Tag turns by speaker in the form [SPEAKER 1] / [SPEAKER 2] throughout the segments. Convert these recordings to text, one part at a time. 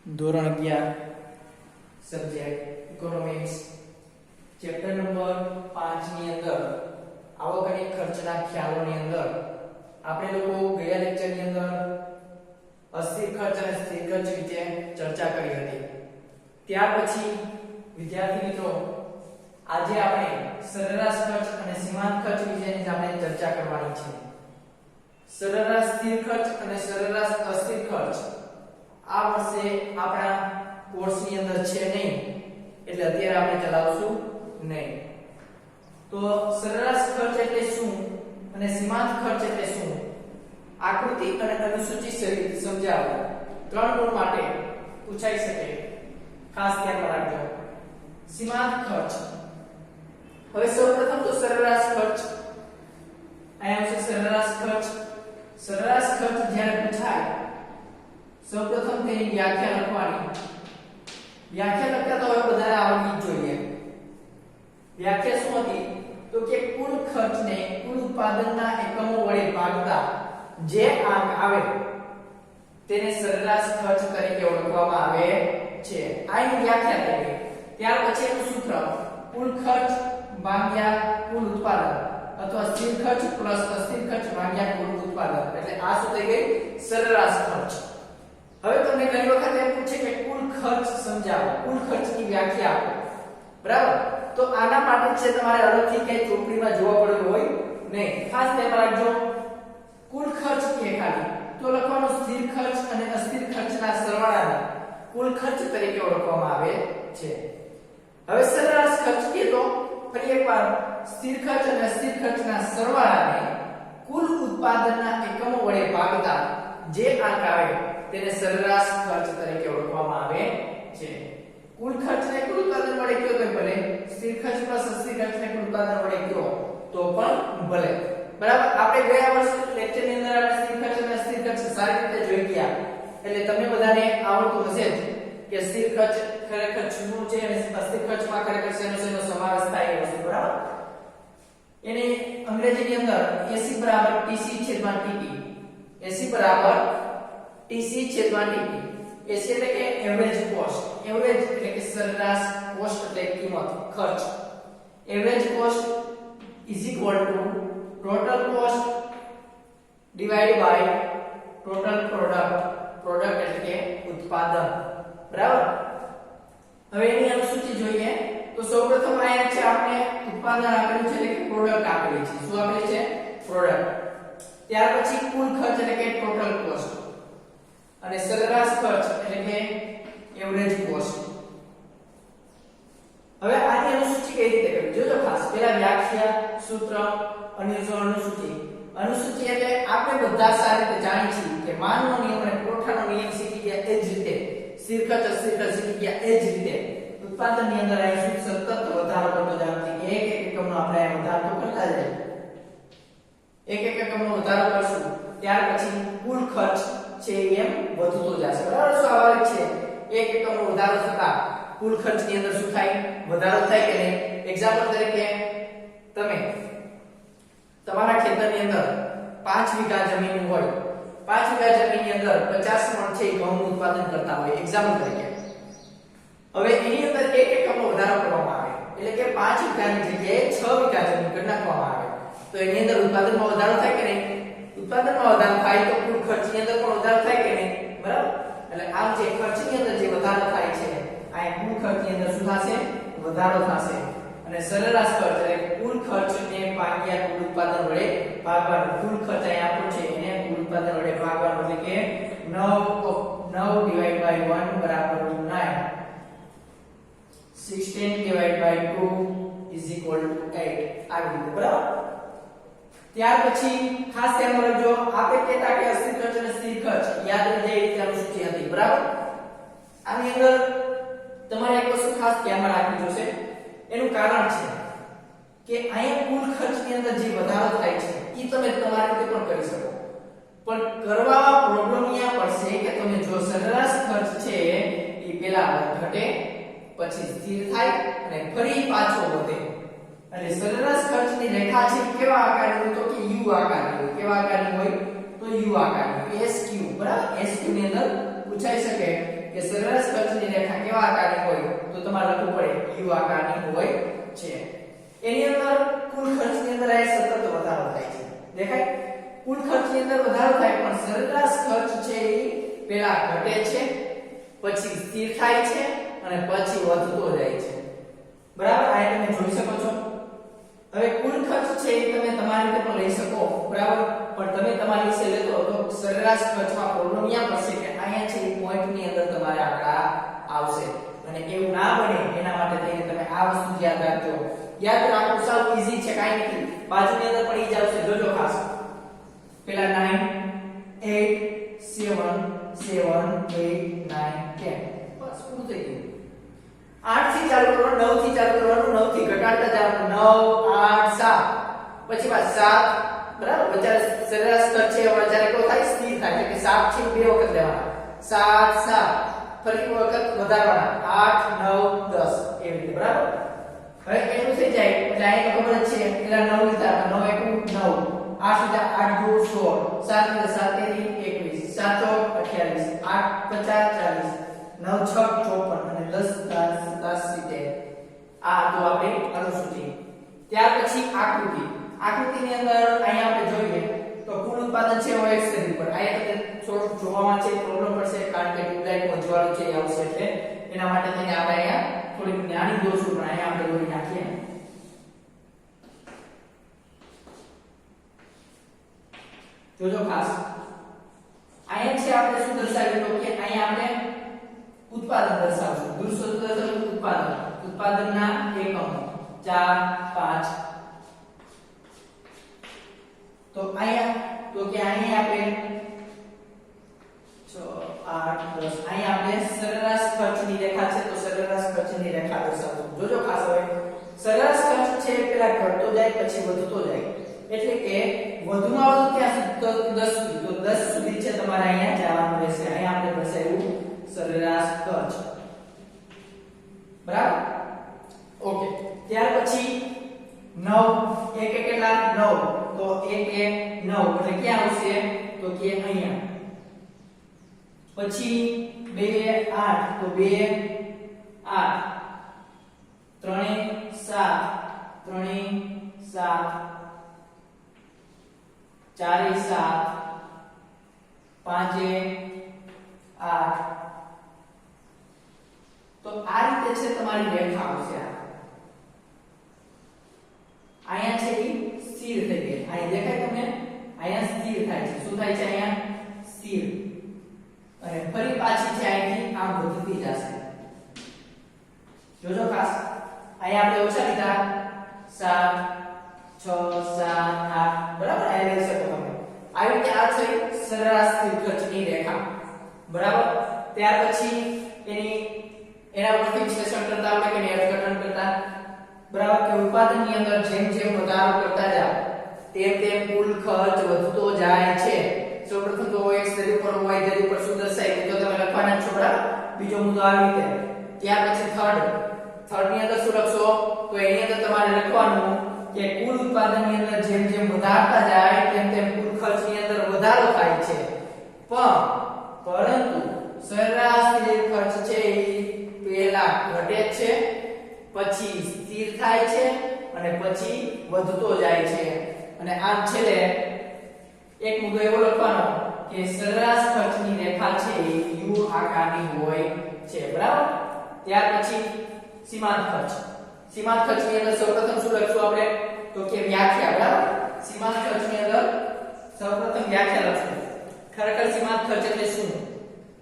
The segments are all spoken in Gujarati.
[SPEAKER 1] ધોરણ 11 સબ્જેક્ટ ઇકોનોમિક્સ ચેપ્ટર નંબર 5 ની અંદર આવક અને ખર્ચના ખ્યાલોની અંદર આપણે લોકો ગયા લેક્ચરની અંદર અસ્થિર ખર્ચ અને સ્થિર ખર્ચ વિશે ચર્ચા કરી હતી. ત્યાર પછી વિદ્યાર્થી મિત્રો આજે આપણે સરેરાશ ખર્ચ અને સીમાંત ખર્ચ વિશેની આપણે ચર્ચા કરવાની છે. સરેરાશ સ્થિર ખર્ચ અને સરેરાશ અસ્થિર ખર્ચ આ વર્ષે આપણા કોર્સની અંદર છે નહીં, એટલે અત્યારે આપણે ચલાવશું નહીં. તો સરેરાશ ખર્ચ એટલે શું અને સીમાંત ખર્ચ એટલે શું, આકૃતિ અને અનુસૂચિ સહિત સમજાવો. 3 ગુણ માટે પૂછાઈ શકે, ખાસ ધ્યાનમાં રાખજો. સીમાંત ખર્ચ, હવે સૌપ્રથમ તો સરેરાશ ખર્ચ. અહીંયા છે સરેરાશ ખર્ચ. સરેરાશ ખર્ચ જ્યારે પૂછાય સૌપ્રથમ તેની વ્યાખ્યા લખવાની. વ્યાખ્યા લખતા તો હવે બધાને આવડવી જ જોઈએ. વ્યાખ્યા શું હતી? તો કે કુલ ખર્ચને કુલ ઉત્પાદનના એકમો વડે ભાગતા જે આંક આવે તેને સરેરાશ ખર્ચ તરીકે ઓળખવામાં આવે છે. આની વ્યાખ્યા થઈ ગઈ. ત્યાર પછી એનું સૂત્ર કુલ ખર્ચ ભાગ્યા કુલ ઉત્પાદન અથવા સ્થિર ખર્ચ પ્લસ અસ્થિર ખર્ચ ભાગ્યા કુલ ઉત્પાદન, એટલે આ શું થઈ ગઈ? સરેરાશ ખર્ચ. હવે તમને ઘણી વખત એમ પૂછે કે કુલ ખર્ચ સમજાવો, કુલ ખર્ચની વ્યાખ્યા આપો, બરાબર? તો આના માટે છે તમારે અલગથી કઈ ચોપડીમાં જોવા પડ્યું હોય નહીં. ખાસ ધ્યાન રાખજો, કુલ ખર્ચ કે ખાલી તો લખવાનો સ્થિર ખર્ચ અને અસ્થિર ખર્ચના સરવાળાને કુલ ખર્ચ તરીકે ઓળખવામાં આવે છે. હવે સરેરાશ ખર્ચ કે તો ફરી એકવાર સ્થિર ખર્ચ અને અસ્થિર ખર્ચના સરવાળાને કુલ ઉત્પાદનના એકમો વડે ભાગતા જે આંક આવે તેને સરેરાશ ખર્ચ તરીકે ઓળખવામાં આવે છે. કુલ ખર્ચને કુલ ઉત્પાદન વડે કયો તો ભલે, સ્થિર ખર્ચ પ્લસ અસ્થિર ખર્ચને કુલ ઉત્પાદન વડે કયો તો પણ ભલે, બરાબર? આપણે ગયા વર્ષે લેક્ચરની અંદર આપણે સ્થિર ખર્ચ અને અસ્થિર ખર્ચ સારી રીતે જોઈ ગયા, એટલે તમને બધાને આવડતું હશે જ કે સ્થિર ખર્ચ ખરેખર શું છે અને અસ્થિર ખર્ચમાં ખરેખર શેનો સમાવેશ થાય એ વસ્તુ, બરાબર? એની અંગ્રેજીની અંદર AC TC/TP, AC TC/TP. AC એટલે કે એવરેજ કોસ્ટ, એવરેજ એટલે કે સરેરાશ કોસ્ટ એટલે કિંમત, ખર્ચ. Average cost is equal to total cost divide by total product. Product એટલે કે ઉત્પાદન, બરાબર? હવે એની અનુસૂચિ જોઈએ તો સૌપ્રથમ અહીંયા છે આપણે ઉત્પાદન આપેલું છે એટલે કે પ્રોડક્ટ આપેલી છે. શું આપેલી છે? પ્રોડક્ટ. ત્યાર પછી કુલ ખર્ચ એટલે કે ટોટલ કોસ્ટ અને સરેરાશ ખર્ચ એટલે કે એવરેજ કોસ્ટ. હવે આની અનુસૂચિ કઈ રીતે કરવી જોજો ખાસ. પહેલા વ્યાખ્યા, સૂત્ર, અનુસૂચિ. અનુસૂચિ એટલે આપણે બધા સારી રીતે જાણીએ છીએ કે માનનો નિયમ અને પુરવઠાનો નિયમ શીખી ગયા એ જ રીતે, સ્થિર ખર્ચ અસ્થિર ખર્ચ શીખી ગયા એ જ રીતે ઉત્પાદનની અંદર અહીં સતત વધારો કરતો જાય છે. એક એકમનો આપણે વધારો કરતા જઈએ, એક એકમનો વધારો કરશું ત્યાર પછી કુલ ખર્ચ છે એમ વધતો જશે, બરાબર? સ્વાભાવિક છે, એક એકમનો વધારો થતા કુલ ખર્ચની અંદર શું થાય? વધારો થાય કે નહીં? એક્ઝામ્પલ તરીકે તમે તમારા ખેતરની અંદર 5 વીઘા જમીન હોય, 5 વીઘા જમીનની અંદર 50 મણ છે ઘઉંનું ઉત્પાદન કરતા હોય, એક્ઝામ્પલ તરીકે. હવે એની અંદર એક એકમનો વધારો કરવામાં આવે એટલે કે 5 વીઘાની જગ્યાએ 6 વીઘા જમીન કરી નાખવામાં આવે, તો એની અંદર ઉત્પાદનમાં વધારો થાય કે નહીં? ઉત્પાદનમાં વધારો થાય તો કુલ ખર્ચની અંદર પણ વધારો થાય કે નહીં? બરાબર? એટલે આમ જે ખર્ચની અંદર જે વધારો થાય છે આ કુલ ખર્ચની અંદર શું થશે? વધારો થશે. અને સરેરાશ ખર્ચ એટલે કુલ ખર્ચને ભાગ્યા કુલ ઉત્પાદન વડે ભાગવાનું. કુલ ખર્ચ અહીં આપ્યો છે એને કુલ ઉત્પાદન વડે ભાગવાનું એટલે કે 9/1 બરાબર 9, 16/2 is equal to 8. આવી રીતે, બરાબર? ત્યાર પછી ખાસ ધ્યાન રાખજો, આપણે કહેતા કે અસ્થિર ખર્ચ અને સ્થિર ખર્ચ યાદ રહી જાય એ રીતે અનુસૂચિ હતી, બરાબર? આની અંદર તમારે એક વસ્તુ ખાસ ધ્યાનમાં રાખવી જોશે. એનું કારણ છે કે અહીંયા કુલ ખર્ચની અંદર જે વધારો થાય છે એ તમે તમારી રીતે પણ કરી શકો, પણ કરવા પ્રોબ્લેમ અહીંયા પડશે કે તમે જો સરેરાશ ખર્ચ છે એ પહેલા ઘટે પછી સ્થિર થાય અને ફરી પાછો વધે. એટલે સરેરાશ ખર્ચની રેખા છે કેવા આકારની હોય? તો કે યુ આકારની હોય. કેવા આકારની હોય? તો યુ આકારની, SQ, બરાબર? SQ ની અંદર પૂછાઈ શકે કે સરેરાશ ખર્ચની રેખા કેવા આકારની હોય તો તમારે લખવું પડે યુ આકારની હોય છે. એની અંદર કુલ ખર્ચની અંદર આ સતત વધારો થાય છે. દેખાય કુલ ખર્ચની અંદર વધારો થાય પણ સરેરાશ ખર્ચ છે એ પહેલા ઘટે છે પછી સ્થિર થાય છે અને પછી વધતો જાય છે. બરાબર આ તમે જોઈ શકો છો. હવે કુલ ખર્ચ છે એ તમે તમારી રીતે પણ લઈ શકો બરાબર પણ તમે તમારી વિશે લેતો તો સરેરાશ ખર્ચમાં પ્રોબ્લેમ અહીંયા પડશે કે અહીંયા છે એ પોઈન્ટની અંદર તમારે આંકડા આવશે અને એવું ના બને એના માટે થઈને તમે આ વસ્તુ યાદ રાખજો. યાદ રાખવું સાવ ઈઝી છે કાઈ નથી બાજુની અંદર પડી જ આવશે જોજો ખાસ. પેલા 9 8 7 7 8 9 10 બસ પૂરું થઈ ગયું. 8 થી ચાલુ કરો 9 થી ચાલુ કરવાનું 9 થી ઘટાડતા જવાનું 9 8 7 પછી પાછું 7 બરાબર બચારે સરેરાશ ખર્ચ છે બચારે કેવો થાય સ્થિર થાય એટલે કે 7 થી બે વખત લેવાના 7 7 ફરી વખત વધારવાના 8 9 10 એવી રીતે બરાબર. હવે એટલું થઈ જાય એટલે આ તો ખબર જ છે પેલા 9 લીધા 9 1 9 8 લીધા 8 2 16 7 લીધા 7 21 7 28 8 50 40 9 6 54 અને 10 70 આ તો આપણે અનુસૂચિ. ત્યાર પછી આકૃતિ. આકૃતિની અંદર અહીંયા આપણે જોઈએ તો કુલ ઉત્પાદન છે OX સદી પર અહીંયા તમને થોડું જોવામાં છે પ્રોબ્લેમ પડશે કારણ કે ટ્યુબલાઇટ મજવાળું છે એ આવશે એટલે એના માટે થઈને આપણે અહીંયા થોડી નાની દોરશું પણ અહીંયા આપણે દોરી નાખીએ. જોજો ખાસ અહીંયા છે આપણે શું દર્શાવ્યું તો કે અહીંયા આપણે ઉત્પાદન દર્શાવશું. દૂરશું દર્શાવશું ઉત્પાદન. ઉત્પાદનના એકમો 4 5 તો અહીંયા તો કે અહીંયા આપણે 6 8 10 અહીંયા આપણે સરેરાશ ખર્ચની રેખા છે તો સરેરાશ ખર્ચની રેખા દર્શાવશું. જોજો ખાસ હવે સરેરાશ ખર્ચ છે પેલા ઘટતો જાય પછી વધતો જાય એટલે કે વધુમાં વધુ ક્યાં સુધી 10 સુધી તો 10 સુધી છે તમારે અહીંયા જવાનું રહેશે. અહીંયા આપણે દર્શાવ્યું સરેરાશ ખર્ચ બરાબર. ઓકે ત્યાર પછી 9 એક કેટલા 9 તો 1 1 9 એટલે ક્યાં આવશે તો કે અહીંયા. પછી 2 8 તો 2 8 3 7 3 7 4 7 5 8 તો આ રીતે છે તમારી રેખા આવશે. અહીંયા છે એ સ્થિર થઈ ગઈ. અહીં દેખાય તમને અહીંયા સ્થિર થાય છે. શું થાય છે અહીંયા સ્થિર અને ફરી પાછી છે અહીંથી આમ વધતી જશે. જોજો ખાસ અહીંયા આપણે ઓછા લીધા 7 6 7 8 બરાબર આ લઈ શકો તમે. આવી રીતે આ છે સરેરાશ સ્થિર ખર્ચની રેખા બરાબર. ત્યાર પછી એના પરથી વિશ્લેષણ કરતા આપણે કે અર્થઘટન કરતા બરાબર કે ઉત્પાદનની અંદર જેમ જેમ વધારો કરતા જાવ તેમ તેમ કુલ ખર્ચ વધતો જાય છે. સૌપ્રથમ તો x ધરી ઉપર y ધરી ઉપર શું દર્શાય તો તમે લખવાના છો બરાબર. બીજો મુદ્દો આવી રીતે. ત્યાર પછી થર્ડ ની અંદર શું લખશો તો એની અંદર તમારે લખવાનું કે કુલ ઉત્પાદનની અંદર જેમ જેમ વધારતા જાય તેમ તેમ કુલ ખર્ચની અંદર વધારો થાય છે પરંતુ સરેરાશ સ્થિર ખર્ચ છે એ પહેલા ઘટે છે પછી સ્થિર થાય છે અને પછી વધતો જાય છે. અને આમ છેલ્લે એક મુદ્દો એવો લખવાનો કે સરેરાશ ખર્ચની રેખા છે એ યુ આકારની હોય છે બરાબર. ત્યાર પછી સીમાંત ખર્ચ. સીમાંત ખર્ચની અંદર સૌપ્રથમ શું લખશું આપણે તો કે વ્યાખ્યા બરાબર. સીમાંત ખર્ચની અંદર સૌપ્રથમ વ્યાખ્યા લખશું. ખરેખર સીમાંત ખર્ચ એટલે શું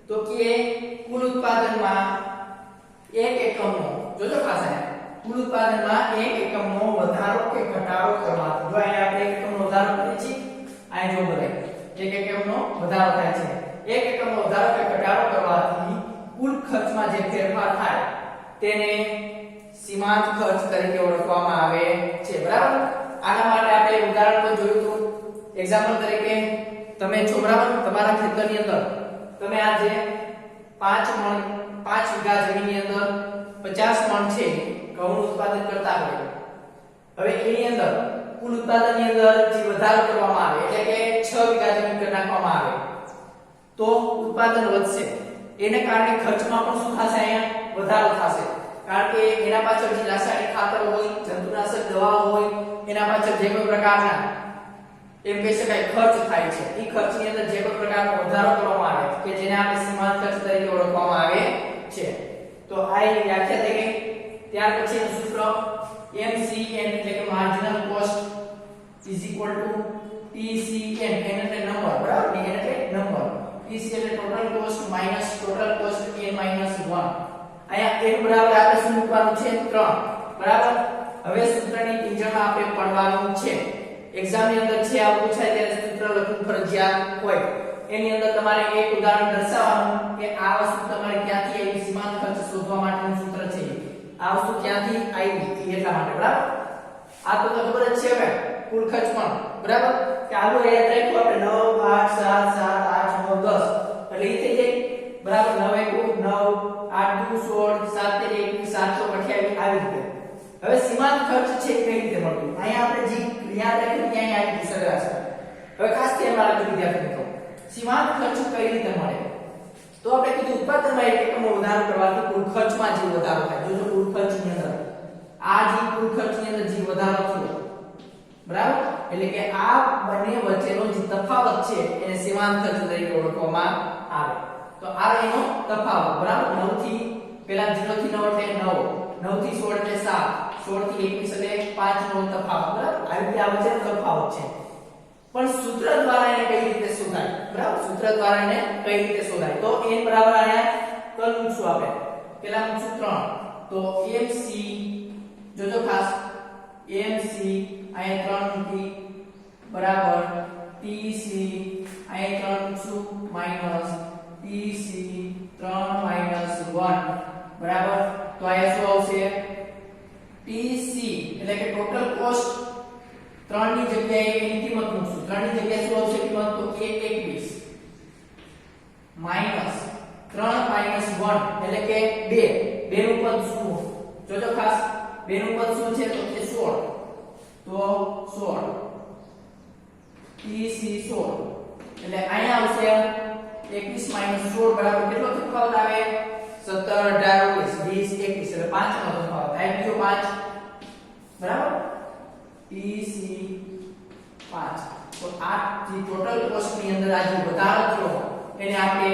[SPEAKER 1] તો કે કુલ ઉત્પાદનમાં એક એકમનો જોજો ખાસ કુલ ઉત્પાદનમાં એક એકમનો વધારો કે ઘટાડો કરવાથી. જો અહીંયા આપણે એક એકમનો વધારો કરીએ છીએ અહીં જો બરાબર એક એકમનો વધારો થાય છે. એક એકમનો વધારો કે ઘટાડો કરવાથી કુલ ખર્ચમાં જે ફેરફાર થાય તેને સીમાંત ખર્ચ તરીકે ઓળખવામાં આવે છે બરાબર. આના માટે આપણે ઉદાહરણ પણ જોયું હતું. એક્ઝામ્પલ તરીકે તમે છો બરાબર તમારા ખેતરની અંદર તમે આ જે 5 વીઘા જમીનની અંદર 50 મણ છે ઘઉંનું ઉત્પાદન કરતા હોય. હવે એની અંદર કુલ ઉત્પાદનની અંદર જે વધારો કરવામાં આવે એટલે કે 6 વીઘા જમીન કરી નાખવામાં આવે તો ઉત્પાદન વધશે એને કારણે ખર્ચમાં પણ શું થશે? અહીંયા વધારો થશે, કારણ કે એના પાછળ જે રાસાયણિક ખાતર હોય, જંતુનાશક દવાઓ હોય, એના પાછળ જે કોઈ પ્રકારના એમ કહી શકાય ખર્ચ થાય છે, એ ખર્ચની અંદર જે કોઈ પ્રકારનો વધારો કરવામાં આવે કે જેને આપણે સીમાંત ખર્ચ તરીકે ઓળખવામાં આવે છે. તો આ એક વ્યાખ્યા થઈ ગઈ. ત્યાર પછીનું સૂત્ર MCN એટલે કે marginal cost is equal two TCN, n એટલે નંબર, બરાબર, n એટલે નંબર, TC એટલે total cost minus total cost n minus 1. અહીંયા n બરાબર આપણે શું મૂકવાનું છે? 3, બરાબર. હવે સૂત્રની ટીંજણમાં આપણે પડવાનું છે. એક્ઝામ ની અંદર છે આ પૂછાય ત્યારે સૂત્ર લખવું ફરજિયાત હોય. એની અંદર તમારે એક ઉદાહરણ દર્શાવવાનું કે આ વસ્તુ તમારે ક્યાંથી આવી, સીમાંત ખર્ચ શોધવા માટેનું સૂત્ર છે. આ વસ્તુ ક્યાંથી આવી એટલા માટે, બરાબર. આ તો ખબર જ છે હવે કુલ ખર્ચ પણ, બરાબર, કે આગળ યાદ રાખ્યું આપણે 9 8 7 7 8 9 10 એટલે ઈ થઈ જાય, બરાબર. 9 1 9 8 2 16 7 3 21 728 આવી રીતે. હવે સીમાંત ખર્ચ છે કઈ રીતે મળતું? અહીંયા આપણે જે યાદ રાખ્યું ત્યાં આવી ગઈ સરેરાશ. હવે ખાસ ધ્યાનમાં રાખજો વિદ્યાર્થી મિત્રો, સીમાંત ખર્ચ કઈ રીતે મળે? તો આપણે કીધું ઉત્પાદનમાં એક એકમો વધારો કરવાથી કુલ ખર્ચમાં જે વધારો થાય. જો કુલ ખર્ચની અંદર આ જે કુલ ખર્ચની અંદર જે વધારો થયો, બરાબર, એટલે કે આ બંને વચ્ચેનો જે તફાવત છે એને સીમાંત ખર્ચ તરીકે ઓળખવામાં આવે. તો આ એનો તફાવત, બરાબર. 9 થી પેલા 0 થી 9 એટલે 9, 9 થી 16 એટલે 7, 16 થી 21 એટલે 5 નો તફાવત, બરાબર. આ રીતે આ વચ્ચેનો તફાવત છે. પણ સૂત્ર દ્વારા એને કઈ રીતે શોધાય, બરાબર? સૂત્ર દ્વારા એને કઈ રીતે શોધાય? તો n બરાબર અહીંયા કલ મૂકશું આપણે. પેલા મૂકશું 3. તો MC જોજો ખાસ, MC અહીંયા 3 મૂકી બરાબર, TC અહીંયા 3 મૂકશું માઈનસ TC 3 માઈનસ 1 બરાબર. તો અહીંયા શું આવશે? TC એટલે કે ટોટલ કોસ્ટ 3 ની જગ્યાએ એની કિંમત મૂકશું. 3 ની જગ્યાએ શું આવશે કિંમત? તો 21 માઈનસ 3 માઈનસ 1 એટલે કે 2. 2 નું પદ શું? જોજો ખાસ, 2 નું પદ શું છે? તો કે 16. તો 16 TC 16 એટલે અહીંયા આવશે 21 માઈનસ 16 બરાબર કેટલો તફાવત આવે? 17 18 19 20 21 એટલે 5 નો તફાવત આવી ગયો 5, બરાબર. TC 5. તો આ જે ટોટલ કોસ્ટ ની અંદર આ જે વધારો થયો એને આપણે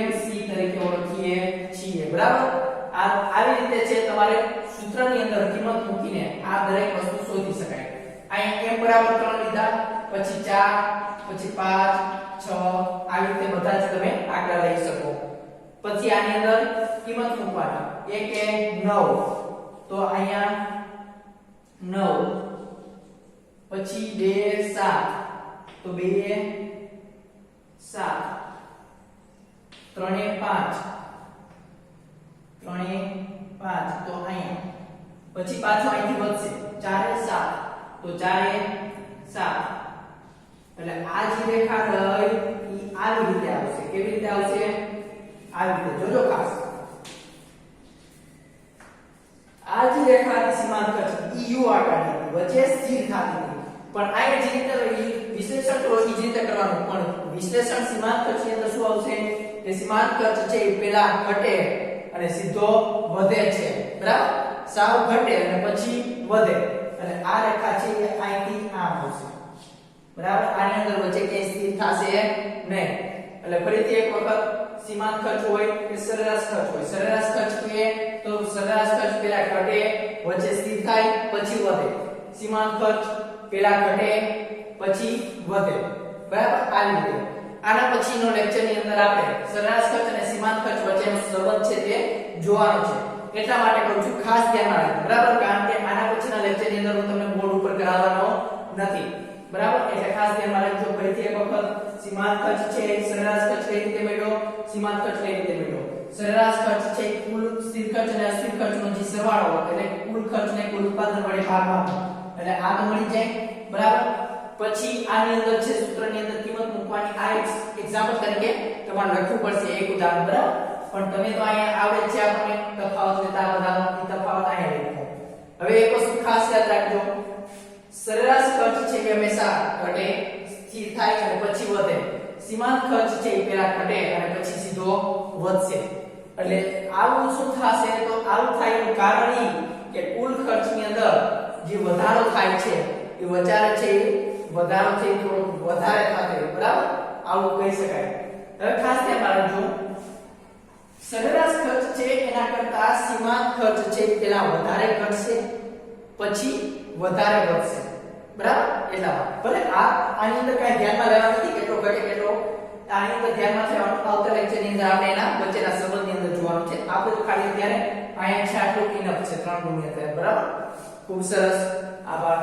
[SPEAKER 1] MC તરીકે ઓળખીએ છીએ, બરાબર. આ આવી રીતે છે તમારે સૂત્રની અંદર કિંમત મૂકીને આ દરેક વસ્તુ શોધી શકાય. અહીં m બરાબર 3 લીધા, પછી 4, પછી 5, 6 આવી રીતે બધા જ તમે આંકડા લઈ શકો. પછી આની અંદર કિંમત મૂકવાની 1 એ 9, તો અહીંયા 9, પછી 2 7, તો 2 એ 7, 3 એ 5, 3 એ 5, તો અહીંયા પછી પાછો અહીંથી વધશે 4 એ 7, તો 4 એ 7 એટલે આ જે રેખા લઈ ઈ આવી રીતે આવશે. કેવી રીતે આવશે? આવી રીતે. જોજો ખાસ, આ જે રેખા સીમાંત ખર્ચ EU આકારની વચ્ચે સ્થિર થતી હતી, પણ આ જે રીતે વિશ્લેષણ કરો એ રીતે કરવાનું. પણ વિશ્લેષણ સીમાંત ખર્ચની અંદર શું આવશે કે સીમાંત ખર્ચ છે એ પહેલા ઘટે અને સીધો વધે છે, બરાબર. સાવ ઘટે અને પછી વધે, અને આ રેખા છે એ અહીંથી આમ આવશે, બરાબર. આની અંદર વચ્ચે ક્યાંય સ્થિર થશે નહીં. એટલે ફરીથી એક વખત સીમાંત ખર્ચ હોય કે સરેરાશ ખર્ચ હોય. સરેરાશ ખર્ચ કે તો સરેરાશ ખર્ચ પહેલા ઘટે, વચ્ચે સ્થિર થાય, પછી વધે. સીમાંત ખર્ચ પહેલા ઘટે પછી વધે, બરાબર. આ રીતે આના પછીનો લેક્ચરની અંદર આપણે સરેરાશ ખર્ચ અને સીમાંત ખર્ચ વચ્ચેનો સંબંધ છે તે જોવાનો છે. એટલા માટે કહું છું ખાસ ધ્યાનમાં રાખજો, બરાબર. કારણ કે આના પછીના લેક્ચરની અંદર હું તમને બોર્ડ ઉપર કરાવવાનો નથી, બરાબર. એટલે ખાસ ધ્યાનમાં રાખજો. ફરીથી એક વખત સીમાંત ખર્ચ છે સરેરાશ ખર્ચ કઈ રીતે મેળવ્યો, સીમાંત ખર્ચ કઈ રીતે મેળવ્યો. સરેરાશ ખર્ચ છે કુલ સ્થિર ખર્ચ અને અસ્થિર ખર્ચનો જે સરવાળો હોય, એટલે કુલ ખર્ચને કુલ ઉત્પાદન વડે ભાગવાનો, એટલે આ તો મળી જાય, બરાબર. પછી આની અંદર છે સૂત્રની અંદર કિંમત મૂકવાની. આ એક્ઝામ્પલ તરીકે તમારે લખવું પડશે એક ઉદાહરણ, બરાબર. પણ તમે તો અહીંયા આવડે છે આપણને તફાવત લેતા બધાનો તફાવત અહીંયા લખો. હવે એક વસ્તુ ખાસ યાદ રાખજો, સરેરાશ ખર્ચ છે કે હંમેશા ઘટે, સ્થિર થાય અને પછી વધે. સીમાંત ખર્ચ છે એ પહેલા ઘટે અને પછી સીધો વધશે એટલે આવું શું થશે તો આવું થાય એનું કારણ એ કે કુલ ખર્ચની અંદર જે વધારો થાય છે એ વધારો છે એ થોડો વધારે થશે બરાબર આવું કહી શકાય હવે ખાસ ધ્યાન રાખજો સરેરાશ ખર્ચ છે એના કરતા સીમાંત ખર્ચ છે પેલા વધારે ઘટશે પછી વધારે વધશે બરાબર એટલા ભલે આની અંદર કઈ ધ્યાનમાં લેવા નથી કેટલો ઘટે કેટલો આની અંદર ધ્યાનમાં લેવાનું આવતા લેક્ચરની અંદર આપણે એના વચ્ચેના સંબંધની અંદર જોવાનું છે આપણે તો ખાલી અત્યારે અહીંયા છે આટલું ઇનફ છે 3 ગુણ્યા બરાબર ખૂબ સરસ આભાર